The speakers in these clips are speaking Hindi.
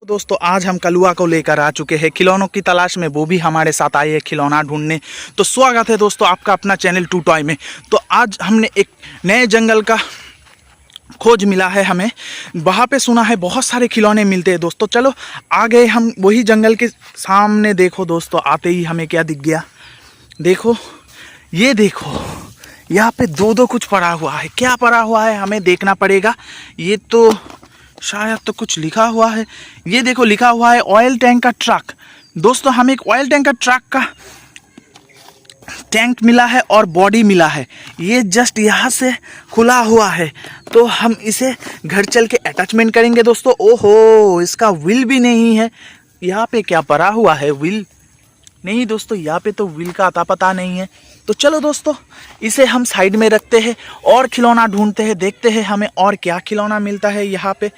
दोस्तों आज हम कलुआ को लेकर आ चुके हैं खिलौनों की तलाश में। वो भी हमारे साथ आए हैं खिलौना ढूंढने। तो स्वागत है दोस्तों आपका अपना चैनल टू टॉय में। तो आज हमने एक नए जंगल का खोज मिला है हमें। वहाँ पे सुना है बहुत सारे खिलौने मिलते हैं दोस्तों। चलो आ गए हम वही जंगल के सामने। देखो दोस्तों आते ही हमें क्या दिख गया, देखो ये देखो यहाँ पे दो कुछ पड़ा हुआ है। क्या पड़ा हुआ है हमें देखना पड़ेगा। ये तो शायद तो कुछ लिखा हुआ है। ये देखो लिखा हुआ है ऑयल टैंक का ट्रक। दोस्तों हमें एक ऑयल टैंक का ट्रक का टैंक मिला है और बॉडी मिला है। ये जस्ट यहाँ से खुला हुआ है तो हम इसे घर चल के अटैचमेंट करेंगे दोस्तों। ओहो इसका व्हील भी नहीं है। यहाँ पे क्या पड़ा हुआ है, व्हील नहीं दोस्तों, यहाँ पे तो व्हील का अता पता नहीं है। तो चलो दोस्तों इसे हम साइड में रखते हैं और खिलौना ढूंढते हैं, देखते हैं हमें और क्या खिलौना मिलता है यहाँ पे।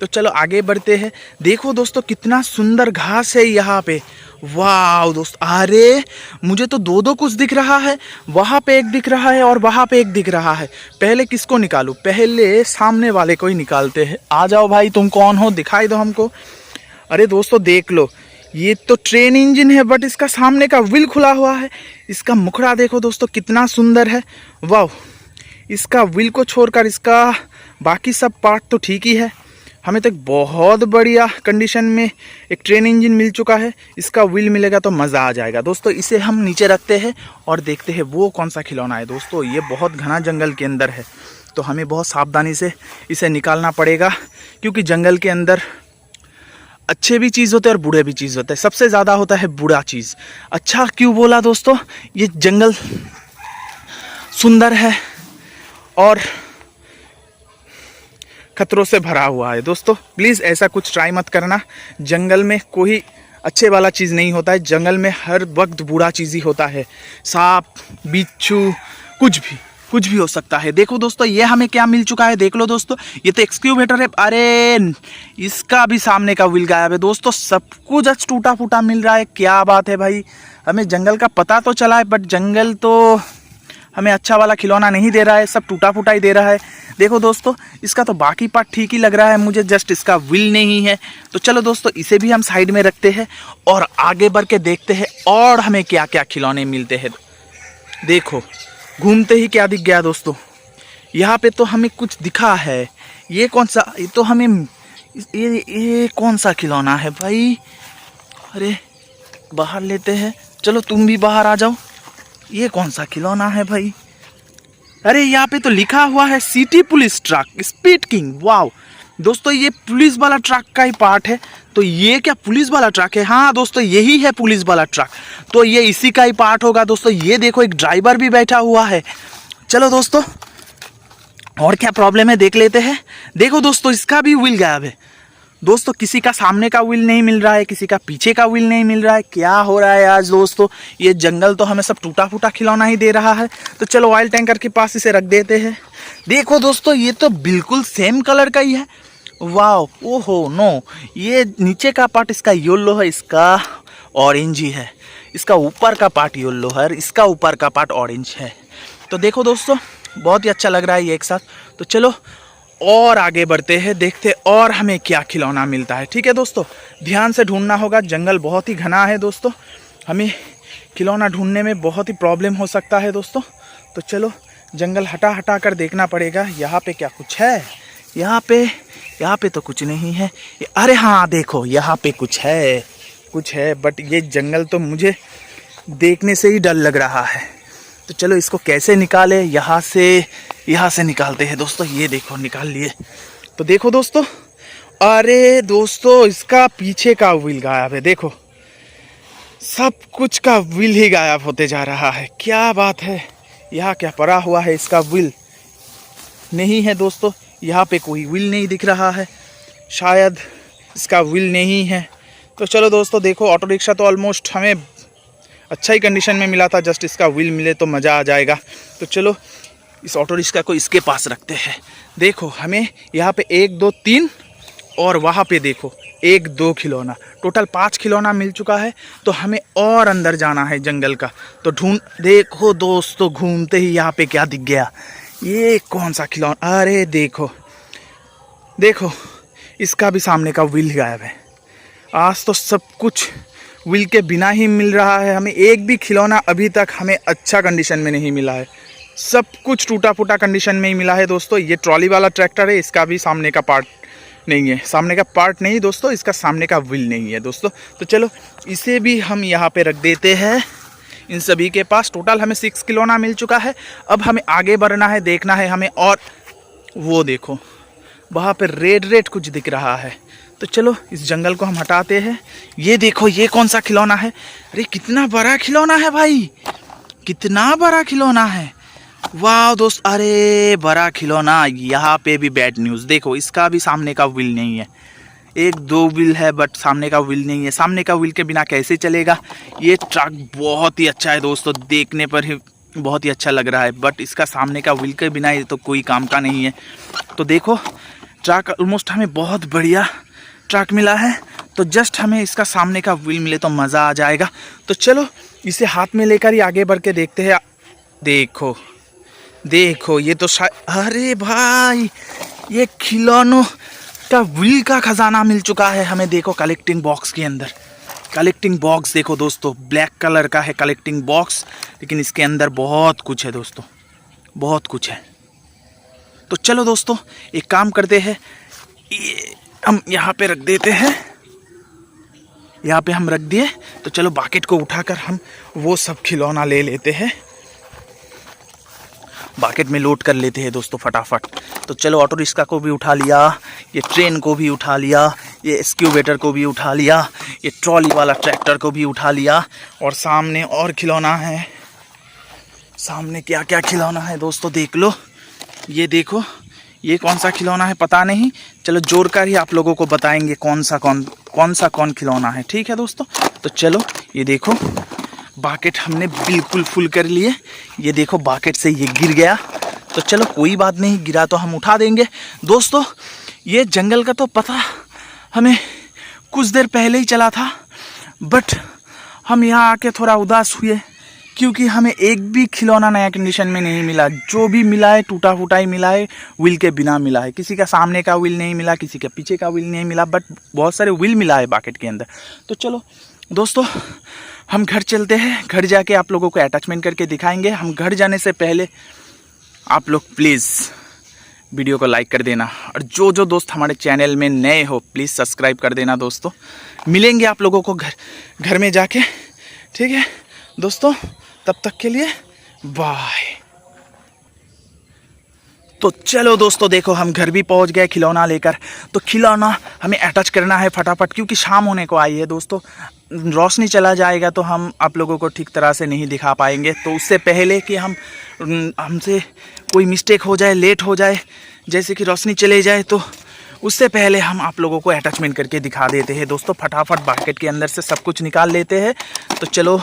तो चलो आगे बढ़ते हैं। देखो दोस्तों कितना सुंदर घास है यहाँ पे। वाह दोस्तों, अरे मुझे तो दो कुछ दिख रहा है। वहाँ पे एक दिख रहा है और वहाँ पे एक दिख रहा है। पहले किसको निकालूं? पहले सामने वाले को ही निकालते हैं। आ जाओ भाई, तुम कौन हो, दिखाई दो हमको। अरे दोस्तों देख लो, ये तो ट्रेन इंजन है बट इसका सामने का व्हील खुला हुआ है। इसका मुखड़ा देखो दोस्तों कितना सुंदर है। वाह, इसका व्हील को छोड़कर इसका बाकी सब पार्ट तो ठीक ही है। हमें तो एक बहुत बढ़िया कंडीशन में एक ट्रेन इंजन मिल चुका है। इसका व्हील मिलेगा तो मज़ा आ जाएगा दोस्तों। इसे हम नीचे रखते हैं और देखते हैं वो कौन सा खिलौना है। दोस्तों ये बहुत घना जंगल के अंदर है तो हमें बहुत सावधानी से इसे निकालना पड़ेगा, क्योंकि जंगल के अंदर अच्छे भी चीज़ होते हैं और बुरे भी चीज़ होते हैं। सबसे ज़्यादा होता है बुरा चीज़। अच्छा क्यों बोला दोस्तों? ये जंगल सुंदर है और खतरों से भरा हुआ है दोस्तों। प्लीज़ ऐसा कुछ ट्राई मत करना। जंगल में कोई अच्छे वाला चीज़ नहीं होता है। जंगल में हर वक्त बुरा चीज़ ही होता है। सांप, बिच्छू, कुछ भी हो सकता है। देखो दोस्तों ये हमें क्या मिल चुका है, देख लो दोस्तों। ये तो एक्सक्यूवेटर है। अरे इसका भी सामने का व्हील गायब है दोस्तों। सब कुछ आज टूटा फूटा मिल रहा है। क्या बात है भाई, हमें जंगल का पता तो चला है बट जंगल तो हमें अच्छा वाला खिलौना नहीं दे रहा है, सब टूटा फूटा ही दे रहा है। देखो दोस्तों इसका तो बाकी पार्ट ठीक ही लग रहा है मुझे, जस्ट इसका व्हील नहीं है। तो चलो दोस्तों इसे भी हम साइड में रखते हैं और आगे बढ़ के देखते हैं और हमें क्या क्या खिलौने मिलते हैं। देखो घूमते ही क्या दिख गया दोस्तों, यहाँ पे तो हमें कुछ दिखा है। ये कौन सा, ये तो हमें ये कौन सा खिलौना है भाई? अरे बाहर लेते हैं, चलो तुम भी बाहर आ जाओ। ये कौन सा खिलौना है भाई? अरे यहाँ पे तो लिखा हुआ है city police truck speed king. Wow दोस्तों ये पुलिस वाला ट्रक का ही पार्ट है। तो ये क्या पुलिस वाला ट्रक है? हाँ दोस्तों यही है पुलिस वाला ट्रक। तो ये इसी का ही पार्ट होगा दोस्तों। ये देखो एक ड्राइवर भी बैठा हुआ है। चलो दोस्तों और क्या प्रॉब्लम है देख लेते हैं। देखो दोस्तों इसका भी व्हील गायब है दोस्तों। किसी का सामने का व्हील नहीं मिल रहा है, किसी का पीछे का व्हील नहीं मिल रहा है। क्या हो रहा है आज दोस्तों? ये जंगल तो हमें सब टूटा फूटा खिलौना ही दे रहा है। तो चलो ऑयल टैंकर के पास इसे रख देते हैं। देखो दोस्तों ये तो बिल्कुल सेम कलर का ही है। वाह, ओहो नो, ये नीचे का पार्ट इसका येलो है, इसका ऑरेंज ही है। इसका ऊपर का पार्ट येलो है, इसका ऊपर का पार्ट ऑरेंज है। तो देखो दोस्तों बहुत ही अच्छा लग रहा है ये एक साथ। तो चलो और आगे बढ़ते हैं, देखते और हमें क्या खिलौना मिलता है। ठीक है दोस्तों, ध्यान से ढूंढना होगा, जंगल बहुत ही घना है दोस्तों। हमें खिलौना ढूंढने में बहुत ही प्रॉब्लम हो सकता है दोस्तों। तो चलो जंगल हटा कर देखना पड़ेगा। यहाँ पे क्या कुछ है? यहाँ पे तो कुछ नहीं है। अरे हाँ देखो यहाँ पे कुछ है बट ये जंगल तो मुझे देखने से ही डर लग रहा है। तो चलो इसको कैसे निकाले, यहाँ से निकालते हैं दोस्तों। ये देखो निकाल लिए। तो देखो दोस्तों, अरे दोस्तों इसका पीछे का व्हील गायब है। देखो सब कुछ का व्हील ही गायब होते जा रहा है। क्या बात है, यहाँ क्या पड़ा हुआ है? इसका व्हील नहीं है दोस्तों। यहाँ पे कोई व्हील नहीं दिख रहा है, शायद इसका व्हील नहीं है। तो चलो दोस्तों देखो ऑटो रिक्शा तो ऑलमोस्ट हमें अच्छा ही कंडीशन में मिला था, जस्ट इसका व्हील मिले तो मज़ा आ जाएगा। तो चलो इस ऑटो रिक्शा को इसके पास रखते हैं। देखो हमें यहाँ पे 1 2 3 और वहाँ पे देखो 1 2 खिलौना, टोटल 5 खिलौना मिल चुका है। तो हमें और अंदर जाना है जंगल का। तो देखो दोस्तों घूमते ही यहाँ पे क्या दिख गया, ये कौन सा खिलौना? अरे देखो इसका भी सामने का व्हील गायब है। आज तो सब कुछ व्हील के बिना ही मिल रहा है हमें। एक भी खिलौना अभी तक हमें अच्छा कंडीशन में नहीं मिला है, सब कुछ टूटा फूटा कंडीशन में ही मिला है दोस्तों। ये ट्रॉली वाला ट्रैक्टर है, इसका भी सामने का पार्ट नहीं है, सामने का पार्ट नहीं दोस्तों, इसका सामने का व्हील नहीं है दोस्तों। तो चलो इसे भी हम यहाँ पे रख देते हैं। इन सभी के पास टोटल हमें 6 खिलौना मिल चुका है। अब हमें आगे बढ़ना है, देखना है हमें। और वो देखो वहाँ पे रेड रेड कुछ दिख रहा है, तो चलो इस जंगल को हम हटाते हैं। ये देखो ये कौन सा खिलौना है, अरे कितना बड़ा खिलौना है भाई, कितना बड़ा खिलौना है, वाह दोस्त, अरे बड़ा खिलौना। यहाँ पे भी बैड न्यूज़, देखो इसका भी सामने का व्हील नहीं है, 1-2 व्हील है बट सामने का व्हील नहीं है। सामने का व्हील के बिना कैसे चलेगा। ये ट्रक बहुत ही अच्छा है दोस्तों, देखने पर ही बहुत ही अच्छा लग रहा है, बट इसका सामने का व्हील के बिना ये तो कोई काम का नहीं है। तो देखो ट्रक ऑलमोस्ट हमें बहुत बढ़िया ट्रक मिला है, तो जस्ट हमें इसका सामने का व्हील मिले तो मज़ा आ जाएगा। तो चलो इसे हाथ में लेकर ही आगे बढ़ के देखते हैं। देखो देखो ये तो अरे भाई ये खिलौनों का व्हील का खजाना मिल चुका है हमें। देखो कलेक्टिंग बॉक्स के अंदर, कलेक्टिंग बॉक्स देखो दोस्तों, ब्लैक कलर का है कलेक्टिंग बॉक्स, लेकिन इसके अंदर बहुत कुछ है दोस्तों, बहुत कुछ है। तो चलो दोस्तों एक काम करते हैं, ये हम यहाँ पे रख देते हैं, यहाँ पे हम रख दिए। तो चलो बाकेट को उठाकर हम वो सब खिलौना ले लेते हैं, बाकेट में लोड कर लेते हैं दोस्तों फटाफट। तो चलो ऑटो रिक्शा को भी उठा लिया, ये ट्रेन को भी उठा लिया, ये एक्सक्यूवेटर को भी उठा लिया, ये ट्रॉली वाला ट्रैक्टर को भी उठा लिया, और सामने और खिलौना है। सामने क्या क्या खिलौना है दोस्तों देख लो, ये देखो ये कौन सा खिलौना है पता नहीं, चलो जोड़ कर ही आप लोगों को बताएंगे कौन सा खिलौना है, ठीक है दोस्तों। तो चलो ये देखो बाकेट हमने बिल्कुल फुल कर लिए, ये देखो बाकेट से ये गिर गया, तो चलो कोई बात नहीं, गिरा तो हम उठा देंगे दोस्तों। ये जंगल का तो पता हमें कुछ देर पहले ही चला था, बट हम यहाँ आके थोड़ा उदास हुए क्योंकि हमें एक भी खिलौना नया कंडीशन में नहीं मिला। जो भी मिला है टूटा फूटा ही मिला है, व्हील के बिना मिला है। किसी का सामने का व्हील नहीं मिला, किसी के पीछे का व्हील नहीं मिला, बट बहुत सारे व्हील मिला है बाकेट के अंदर। तो चलो दोस्तों हम घर चलते हैं, घर जाके आप लोगों को अटैचमेंट करके दिखाएंगे। हम घर जाने से पहले आप लोग प्लीज़ वीडियो को लाइक कर देना, और जो जो दोस्त हमारे चैनल में नए हो प्लीज़ सब्सक्राइब कर देना दोस्तों। मिलेंगे आप लोगों को घर में जाके, ठीक है दोस्तों, तब तक के लिए बाय। तो चलो दोस्तों देखो हम घर भी पहुंच गए खिलौना लेकर। तो खिलौना हमें अटैच करना है फटाफट, क्योंकि शाम होने को आई है दोस्तों, रोशनी चला जाएगा तो हम आप लोगों को ठीक तरह से नहीं दिखा पाएंगे। तो उससे पहले कि हमसे कोई मिस्टेक हो जाए, लेट हो जाए, जैसे कि रोशनी चले जाए, तो उससे पहले हम आप लोगों को अटैचमेंट करके दिखा देते हैं दोस्तों। फटाफट बाकेट के अंदर से सब कुछ निकाल लेते हैं। तो चलो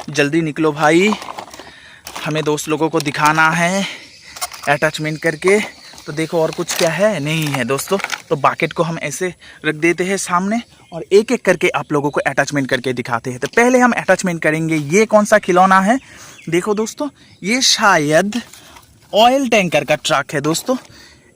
जल्दी निकलो भाई, हमें दोस्त लोगों को दिखाना है अटैचमेंट करके। तो देखो और कुछ क्या है, नहीं है दोस्तों। तो बाकेट को हम ऐसे रख देते हैं सामने, और एक एक करके आप लोगों को अटैचमेंट करके दिखाते हैं। तो पहले हम अटैचमेंट करेंगे, ये कौन सा खिलौना है देखो दोस्तों, ये शायद ऑयल टैंकर का ट्रक है दोस्तों।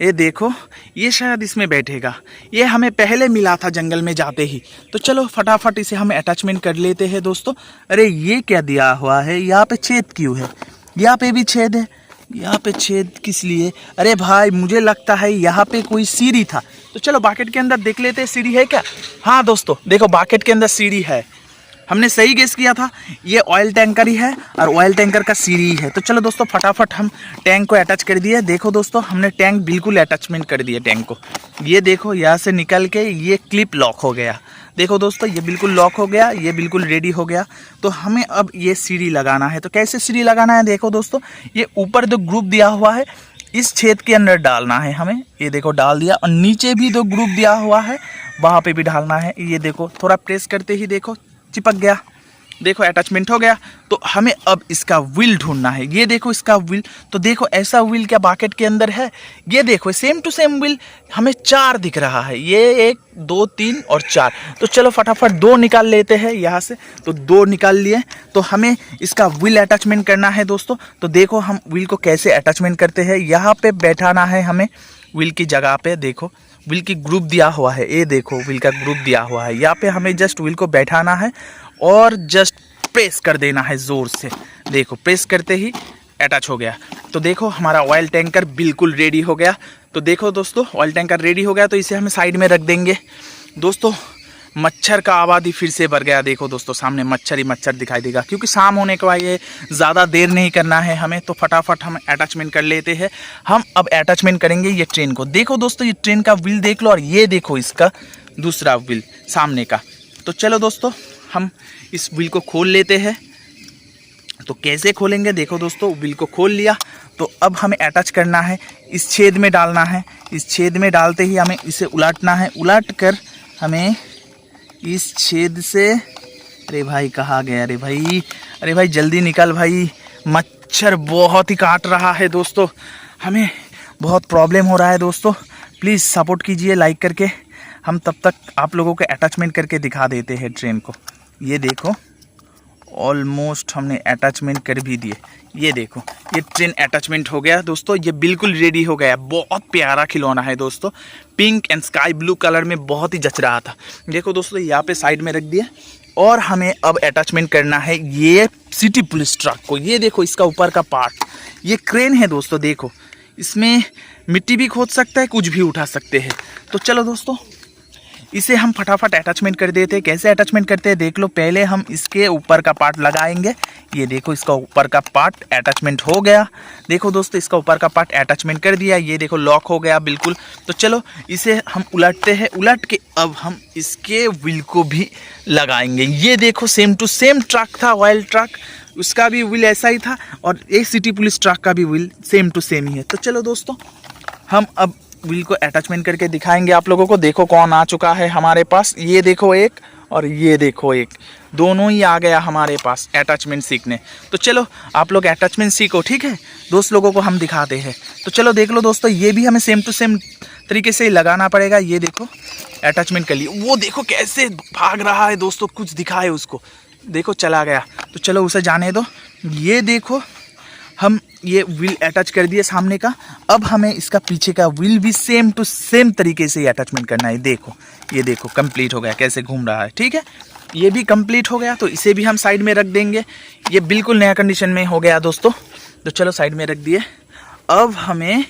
ये देखो ये शायद इसमें बैठेगा, ये हमें पहले मिला था जंगल में जाते ही। तो चलो फटाफट इसे हम अटैचमेंट कर लेते हैं दोस्तों। अरे ये क्या दिया हुआ है, यहाँ पे छेद क्यों है, यहाँ पे भी छेद है, यहाँ पे छेद किस लिए। अरे भाई मुझे लगता है यहाँ पे कोई सीढ़ी था। तो चलो बाकेट के अंदर देख लेते हैं सीढ़ी है क्या। हाँ दोस्तों देखो बाकेट के अंदर सीढ़ी है, हमने सही गेस किया था, ये ऑयल टैंकर ही है और ऑयल टैंकर का सीढ़ी है। तो चलो दोस्तों फटाफट हम टैंक को अटैच कर दिए। देखो दोस्तों हमने टैंक बिल्कुल अटैचमेंट कर दिया टैंक को। ये देखो यहाँ से निकल के ये क्लिप लॉक हो गया। देखो दोस्तों ये बिल्कुल लॉक हो गया, ये बिल्कुल रेडी हो गया। तो हमें अब ये सीढ़ी लगाना है। तो कैसे सीढ़ी लगाना है देखो दोस्तों, ये ऊपर जो ग्रुप दिया हुआ है इस छेद के अंदर डालना है हमें। ये देखो डाल दिया, और नीचे भी जो ग्रुप दिया हुआ है वहाँ पे भी डालना है। ये देखो थोड़ा प्रेस करते ही देखो चिपक गया, देखो अटैचमेंट हो गया। तो हमें अब इसका व्हील ढूंढना है। ये देखो इसका व्हील, तो देखो ऐसा व्हील क्या बाकेट के अंदर है। ये देखो सेम टू सेम व्हील हमें 4 दिख रहा है, ये 1 2 3 और 4। तो चलो फटाफट 2 निकाल लेते हैं यहाँ से। तो 2 निकाल लिए। तो हमें इसका व्हील अटैचमेंट करना है दोस्तों। तो देखो हम व्हील को कैसे अटैचमेंट करते हैं। यहाँ पे बैठाना है हमें व्हील की जगह पे, देखो व्हील की ग्रुप दिया हुआ है, ये देखो व्हील का ग्रुप दिया हुआ है। यहाँ पे हमें जस्ट व्हील को बैठाना है और जस्ट प्रेस कर देना है ज़ोर से। देखो प्रेस करते ही अटैच हो गया। तो देखो हमारा ऑयल टैंकर बिल्कुल रेडी हो गया। तो देखो दोस्तों ऑयल टैंकर रेडी हो गया, तो इसे हमें साइड में रख देंगे। दोस्तों मच्छर का आबादी फिर से बढ़ गया। देखो दोस्तों सामने मच्छर ही मच्छर दिखाई देगा, क्योंकि शाम होने के बाद ये ज़्यादा देर नहीं करना है हमें, तो फटाफट हम अटैचमेंट कर लेते हैं। हम अब अटैचमेंट करेंगे ये ट्रेन को। देखो दोस्तों ये ट्रेन का व्हील देख लो, और ये देखो इसका दूसरा व्हील सामने का। तो चलो दोस्तों हम इस व्हील को खोल लेते हैं। तो कैसे खोलेंगे, देखो दोस्तों व्हील को खोल लिया। तो अब हमें अटैच करना है, इस छेद में डालना है। इस छेद में डालते ही हमें इसे उलटना है। उलट कर हमें इस छेद से, अरे भाई कहाँ गया, अरे भाई जल्दी निकल भाई, मच्छर बहुत ही काट रहा है दोस्तों, हमें बहुत प्रॉब्लम हो रहा है दोस्तों। प्लीज़ सपोर्ट कीजिए लाइक करके। हम तब तक आप लोगों को अटैचमेंट करके दिखा देते हैं ट्रेन को। ये देखो ऑलमोस्ट हमने अटैचमेंट कर भी दिए। ये देखो ये ट्रेन अटैचमेंट हो गया दोस्तों, ये बिल्कुल रेडी हो गया। बहुत प्यारा खिलौना है दोस्तों, pink and sky blue colour में बहुत ही जच रहा था। देखो दोस्तों यहाँ पे साइड में रख दिया, और हमें अब अटैचमेंट करना है ये सिटी पुलिस ट्रक को। ये देखो इसका ऊपर का पार्ट, ये क्रेन है दोस्तों। देखो इसमें मिट्टी भी खोद सकता है, कुछ भी उठा सकते हैं। तो चलो दोस्तों इसे हम फटाफट अटैचमेंट कर देते हैं। कैसे अटैचमेंट करते हैं देख लो। पहले हम इसके ऊपर का पार्ट लगाएंगे। ये देखो इसका ऊपर का पार्ट अटैचमेंट हो गया। देखो दोस्तों इसका ऊपर का पार्ट अटैचमेंट कर दिया। ये देखो लॉक हो गया बिल्कुल। तो चलो इसे हम उलटते हैं। उलट के अब हम इसके व्हील को भी लगाएंगे। ये देखो सेम टू सेम ट्रक था, ऑयल ट्रक, उसका भी व्हील ऐसा ही था, और एक सिटी पुलिस ट्रक का भी व्हील सेम टू सेम ही है। तो चलो दोस्तों हम अब व्हील को अटैचमेंट करके दिखाएंगे आप लोगों को। देखो कौन आ चुका है हमारे पास, ये देखो एक, और ये देखो एक, दोनों ही आ गया हमारे पास अटैचमेंट सीखने। तो चलो आप लोग अटैचमेंट सीखो, ठीक है। दोस्त लोगों को हम दिखाते हैं। तो चलो देख लो दोस्तों, ये भी हमें सेम टू सेम तरीके से ही लगाना पड़ेगा। ये देखो अटैचमेंट कर लिए। वो देखो कैसे भाग रहा है दोस्तों, कुछ दिखा है उसको, देखो चला गया। तो चलो उसे जाने दो। ये देखो हम ये व्हील अटैच कर दिए सामने का। अब हमें इसका पीछे का व्हील भी सेम टू सेम तरीके से ही अटैचमेंट करना है। देखो ये देखो कंप्लीट हो गया, कैसे घूम रहा है, ठीक है। ये भी कंप्लीट हो गया, तो इसे भी हम साइड में रख देंगे। ये बिल्कुल नया कंडीशन में हो गया दोस्तों। तो चलो साइड में रख दिए। अब हमें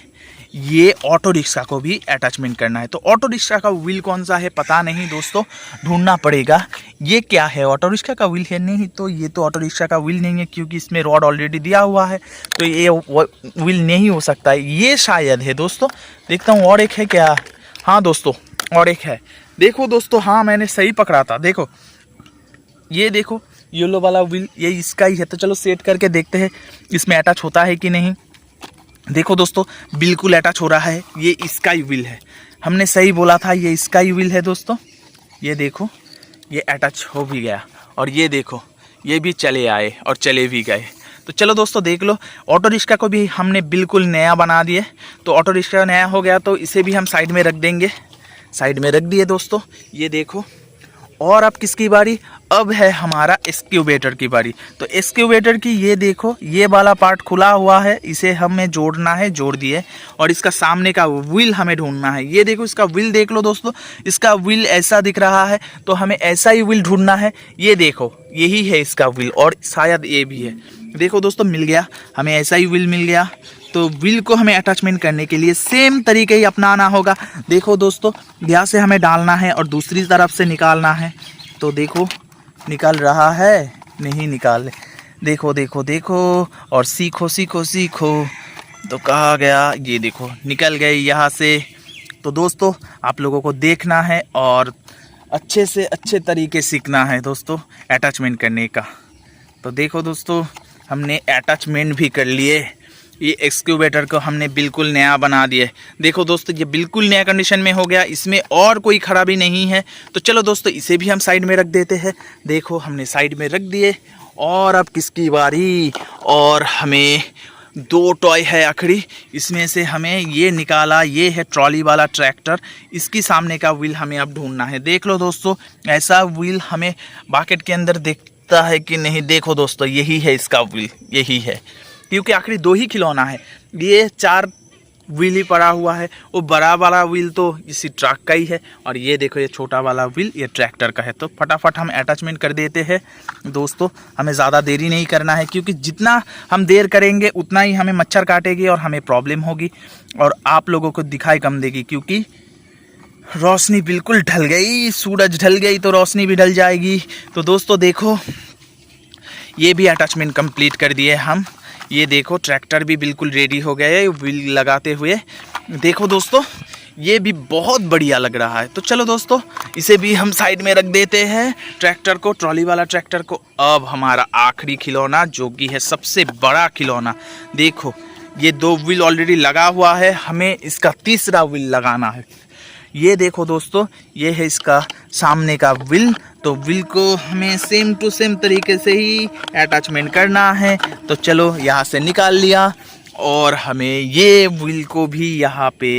ये ऑटो रिक्शा को भी अटैचमेंट करना है। तो ऑटो रिक्शा का व्हील कौन सा है पता नहीं दोस्तों, ढूंढना पड़ेगा। ये क्या है, ऑटो रिक्शा का व्हील है? नहीं, तो ये तो ऑटो रिक्शा का व्हील नहीं है, क्योंकि इसमें रॉड ऑलरेडी दिया हुआ है, तो ये व्हील नहीं हो सकता है। ये शायद है दोस्तों, देखता हूँ और एक है क्या। हाँ दोस्तों और एक है। देखो दोस्तों, हाँ मैंने सही पकड़ा था। देखो ये देखो येलो वाला व्हील, ये इसका ही है। तो चलो सेट करके देखते हैं इसमें अटैच होता है कि नहीं। देखो दोस्तों बिल्कुल अटैच हो रहा है, ये इसका ही व्हील है। हमने सही बोला था, ये इसका ही व्हील है दोस्तों। ये देखो ये अटैच हो भी गया, और ये देखो ये भी चले आए और चले भी गए। तो चलो दोस्तों देख लो, ऑटो रिक्शा को भी हमने बिल्कुल नया बना दिए। तो ऑटो रिक्शा नया हो गया, तो इसे भी हम साइड में रख देंगे। साइड में रख दिए दोस्तों। ये देखो, और अब किसकी बारी, अब है हमारा एक्सक्यूवेटर की बारी। तो एक्सक्यूवेटर की ये देखो, ये वाला पार्ट खुला हुआ है, इसे हमें जोड़ना है, जोड़ दिए। और इसका सामने का व्हील हमें ढूंढना है। ये देखो इसका व्हील देख लो दोस्तों, इसका व्हील ऐसा दिख रहा है, तो हमें ऐसा ही व्हील ढूंढना है। ये देखो यही है इसका व्हील, और शायद ये भी है। देखो दोस्तों मिल गया, हमें ऐसा ही व्हील मिल गया। तो व्हील को हमें अटैचमेंट करने के लिए सेम तरीके ही अपनाना होगा। देखो दोस्तों यहाँ से हमें डालना है और दूसरी तरफ से निकालना है। तो देखो निकल रहा है, नहीं निकाल, देखो देखो देखो, और सीखो सीखो सीखो। तो कहाँ गया, ये देखो निकल गए यहाँ से। तो दोस्तों आप लोगों को देखना है और अच्छे से अच्छे तरीके सीखना है दोस्तों अटैचमेंट करने का। तो देखो दोस्तों हमने अटैचमेंट भी कर लिए। ये एक्सक्यूवेटर को हमने बिल्कुल नया बना दिए। देखो दोस्तों ये बिल्कुल नया कंडीशन में हो गया, इसमें और कोई खराबी नहीं है। तो चलो दोस्तों इसे भी हम साइड में रख देते हैं। देखो हमने साइड में रख दिए, और अब किसकी बारी। और हमें दो टॉय है आखिरी, इसमें से हमें ये निकाला, ये है ट्रॉली वाला ट्रैक्टर। इसकी सामने का व्हील हमें अब ढूंढना है। देख लो दोस्तों ऐसा व्हील हमें बाकेट के अंदर दिखता है कि नहीं। देखो दोस्तों यही है इसका व्हील, यही है, क्योंकि आखिरी दो ही खिलौना है। ये 4 व्हील ही पड़ा हुआ है। वो बड़ा वाला व्हील तो इसी ट्रक का ही है और ये देखो ये छोटा वाला व्हील ये ट्रैक्टर का है। तो फटाफट हम अटैचमेंट कर देते हैं दोस्तों, हमें ज़्यादा देरी नहीं करना है, क्योंकि जितना हम देर करेंगे उतना ही हमें मच्छर काटेगी और हमें प्रॉब्लम होगी और आप लोगों को दिखाई कम देगी, क्योंकि रोशनी बिल्कुल ढल गई, सूरज ढल गई तो रोशनी भी ढल जाएगी। तो दोस्तों देखो ये भी अटैचमेंट कंप्लीट कर दिए हम। ये देखो ट्रैक्टर भी बिल्कुल रेडी हो गया है व्हील लगाते हुए। देखो दोस्तों ये भी बहुत बढ़िया लग रहा है। तो चलो दोस्तों इसे भी हम साइड में रख देते हैं ट्रैक्टर को, ट्रॉली वाला ट्रैक्टर को। अब हमारा आखिरी खिलौना जो कि है सबसे बड़ा खिलौना। देखो ये 2 व्हील ऑलरेडी लगा हुआ है, हमें इसका तीसरा व्हील लगाना है। ये देखो दोस्तों ये है इसका सामने का व्हील। तो व्हील को हमें सेम टू सेम तरीके से ही अटैचमेंट करना है। तो चलो यहाँ से निकाल लिया और हमें ये व्हील को भी यहाँ पे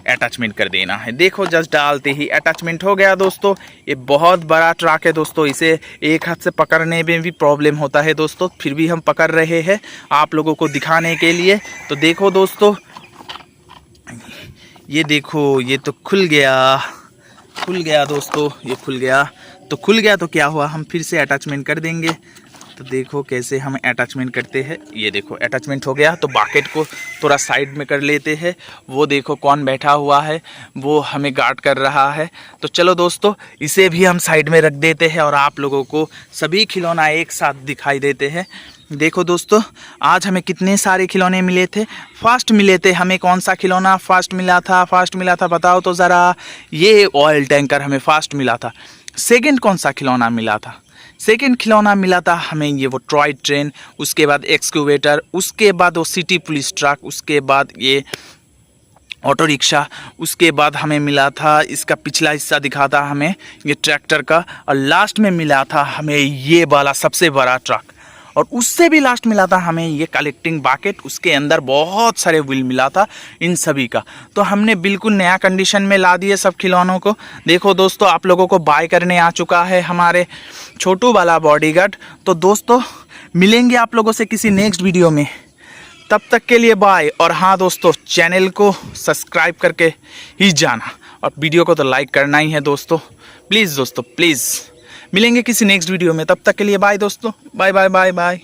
अटैचमेंट कर देना है। देखो जस्ट डालते ही अटैचमेंट हो गया दोस्तों। ये बहुत बड़ा ट्रक है दोस्तों, इसे एक हाथ से पकड़ने में भी प्रॉब्लम होता है दोस्तों, फिर भी हम पकड़ रहे हैं आप लोगों को दिखाने के लिए। तो देखो दोस्तों ये देखो ये तो खुल गया दोस्तों, ये खुल गया। तो क्या हुआ, हम फिर से अटैचमेंट कर देंगे। तो देखो कैसे हम अटैचमेंट करते हैं। ये देखो अटैचमेंट हो गया। तो बाकेट को थोड़ा साइड में कर लेते हैं। वो देखो कौन बैठा हुआ है, वो हमें गार्ड कर रहा है। तो चलो दोस्तों इसे भी हम साइड में रख देते हैं और आप लोगों को सभी खिलौना एक साथ दिखाई देते हैं। देखो दोस्तों आज हमें कितने सारे खिलौने मिले थे। फर्स्ट मिले थे हमें कौन सा खिलौना फर्स्ट मिला था बताओ तो ज़रा। ये ऑयल टैंकर हमें फर्स्ट मिला था। सेकंड कौन सा खिलौना मिला था? सेकंड खिलौना मिला था हमें ये वो टॉय ट्रेन, उसके बाद एक्सकूवेटर, उसके बाद वो सिटी पुलिस ट्रक, उसके बाद ये ऑटो रिक्शा, उसके बाद हमें मिला था इसका पिछला हिस्सा दिखा था हमें ये ट्रैक्टर का, और लास्ट में मिला था हमें ये वाला सबसे बड़ा ट्रक, और उससे भी लास्ट मिला था हमें ये कलेक्टिंग बाकेट। उसके अंदर बहुत सारे व्हील मिला था इन सभी का। तो हमने बिल्कुल नया कंडीशन में ला दिए सब खिलौनों को। देखो दोस्तों आप लोगों को बाय करने आ चुका है हमारे छोटू वाला बॉडीगार्ड। तो दोस्तों मिलेंगे आप लोगों से किसी नेक्स्ट वीडियो में, तब तक के लिए बाय। और हाँ दोस्तों चैनल को सब्सक्राइब करके ही जाना और वीडियो को तो लाइक करना ही है दोस्तों, प्लीज़ दोस्तों प्लीज़। मिलेंगे किसी नेक्स्ट वीडियो में, तब तक के लिए बाय दोस्तों, बाय बाय बाय बाय।